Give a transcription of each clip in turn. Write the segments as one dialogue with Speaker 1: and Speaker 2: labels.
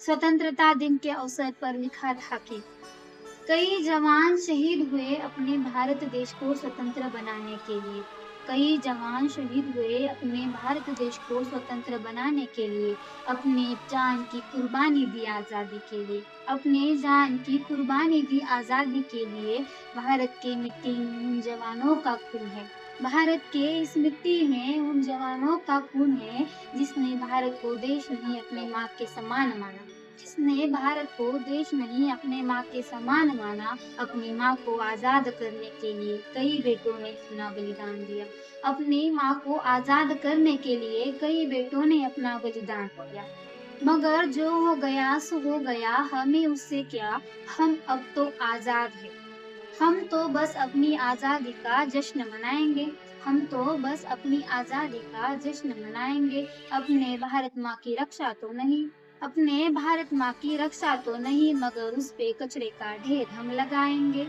Speaker 1: स्वतंत्रता दिन के अवसर पर लिखा था कि कई जवान शहीद हुए अपने भारत देश को स्वतंत्र बनाने के लिए। कई जवान शहीद हुए अपने भारत देश को स्वतंत्र बनाने के लिए, अपने जान की कुर्बानी दी आज़ादी के लिए। अपने जान की कुर्बानी दी आज़ादी के लिए भारत की मिट्टी में उन जवानों का खून है। भारत के इस मिट्टी में उन जवानों का खून है, जिसने भारत को देश नहीं अपनी माँ के समान माना। जिसने भारत को देश नहीं अपने माँ के समान माना, अपनी माँ को आज़ाद करने के लिए कई बेटों ने अपना बलिदान दिया। अपनी माँ को आज़ाद करने के लिए कई बेटों ने अपना बलिदान दिया। मगर जो हो गया सो हो गया, हमें उससे क्या, हम अब तो आज़ाद हैं। हम तो बस अपनी आज़ादी का जश्न मनाएँगे। हम तो बस अपनी आज़ादी का जश्न मनाएँगे। अपने भारत माँ की रक्षा तो नहीं, अपने भारत माँ की रक्षा तो नहीं, मगर उस पे कचरे का ढेर हम लगाएँगे।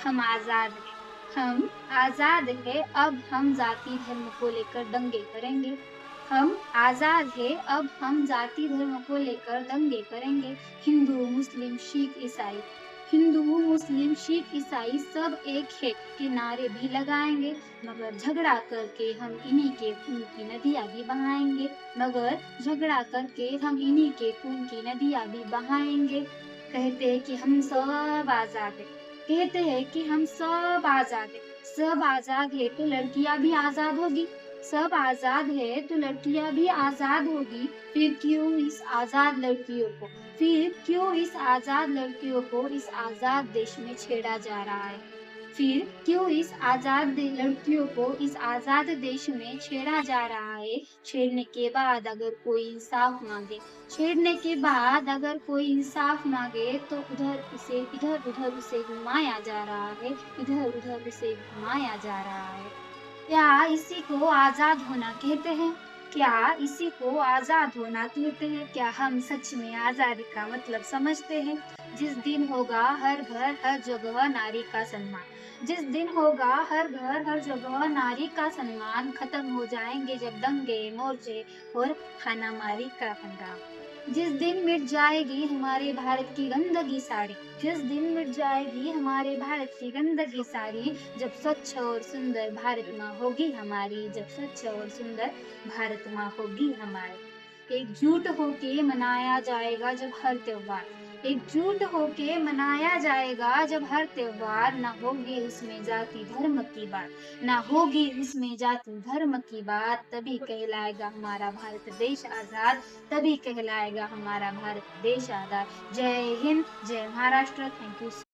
Speaker 1: हम आज़ाद हैं, हम आज़ाद हैं, अब हम जाति धर्म को लेकर दंगे करेंगे। हम आज़ाद हैं, अब हम जाति धर्म को लेकर दंगे करेंगे। हिंदू, मुस्लिम, शिख, ईसाई, हिंदू, मुस्लिम, शिख, ईसाई सब एक है के नारे भी लगाएँगे, मगर झगड़ा करके हम इन्हीं के खून की नदियाँ भी बहाएँगे। मगर झगड़ा करके हम इन्हीं के खून की नदियाँ भी बहाएँगे। कहते हैं कि हम सब आज़ाद हैं, कहते हैं कि हम सब आज़ाद हैं। सब आज़ाद है तो लड़कियाँ भी आज़ाद होगी, सब आज़ाद है तो लड़कियाँ भी आज़ाद होगी। फिर क्यों इस आज़ाद लड़कियों को फिर क्यों इस आज़ाद लड़कियों को इस आज़ाद देश में छेड़ा जा रहा है? फिर क्यों इस लड़कियों को इस आज़ाद देश में छेड़ा जा रहा है? छेड़ने के बाद अगर कोई इंसाफ माँगे, छेड़ने के बाद अगर कोई इंसाफ माँगे तो इधर-उधर उसे घुमाया जा रहा है, इधर-उधर उसे घुमाया जा रहा है। क्या इसी को आज़ाद होना कहते हैं? क्या इसी को आज़ाद होना कहते हैं? क्या हम सच में आज़ादी का मतलब समझते हैं? जिस दिन होगा हर घर, हर जगह नारी का सम्मान। जिस दिन होगा हर घर, हर जगह नारी का सम्मान, खत्म हो जाएँगे जब दंगे, मोर्चे और खानामारी का हंगामा। जिस दिन मिट जाएगी हमारे भारत की गंदगी सारी, जिस दिन मिट जाएगी हमारे भारत की गंदगी सारी, जब स्वच्छ और सुंदर भारत माँ होगी हमारी, जब स्वच्छ और सुंदर भारत माँ होगी हमारी। एकजुट होके मनाया जाएगा जब हर त्योहार, एकजुट होके मनाया जाएगा जब हर त्योहार, ना होगी उसमें जाति धर्म की बात, ना होगी उसमें जाति धर्म की बात, तभी कहलाएगा हमारा भारत देश आज़ाद, तभी कहलाएगा हमारा भारत देश आज़ाद। जय हिंद, जय महाराष्ट्र। Thank you.